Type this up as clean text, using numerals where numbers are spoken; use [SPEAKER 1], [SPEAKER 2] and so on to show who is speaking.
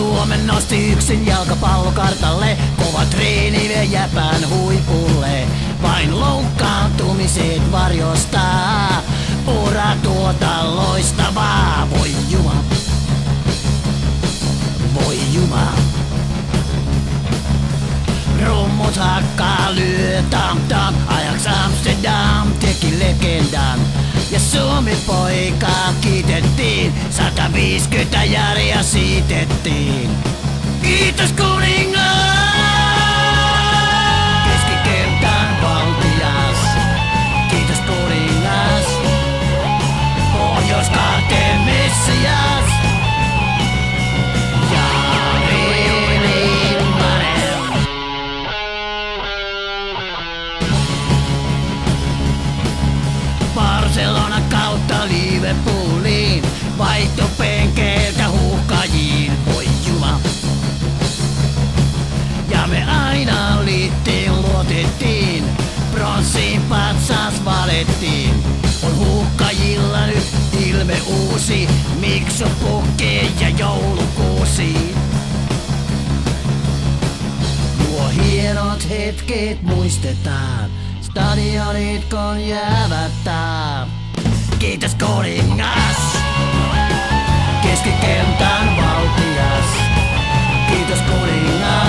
[SPEAKER 1] Suomen nosti yksin jalkapallokartalle, kova treeni vie jäpän huipulle. Vain loukkaantumiset varjostaa, ura tuota loistavaa. Voi juma, voi juma. Rummut hakkaa, lyö tam tam, Ajax Amsterdam teki legendan. Ja Suomi poikaa kiitettiin, 150 jaria siitettiin. Kiitos kuningas! Keskikentän valtias. Kiitos kuningas! Pohjois-Karten messias! Barcelona kautta Liverpooliin, vaihtopenkeiltä huuhkajiin, voi juma. Ja me aina liittiin, luotettiin, pronssiin patsas valettiin. On huuhkajilla nyt ilme uusi, miksu pukkii ja joulukuusi. Nuo hienot hetket muistetaan, stadionit kun jäävät tää. Kiitos kuningas, keskikentän valtias. Kiitos kuningas.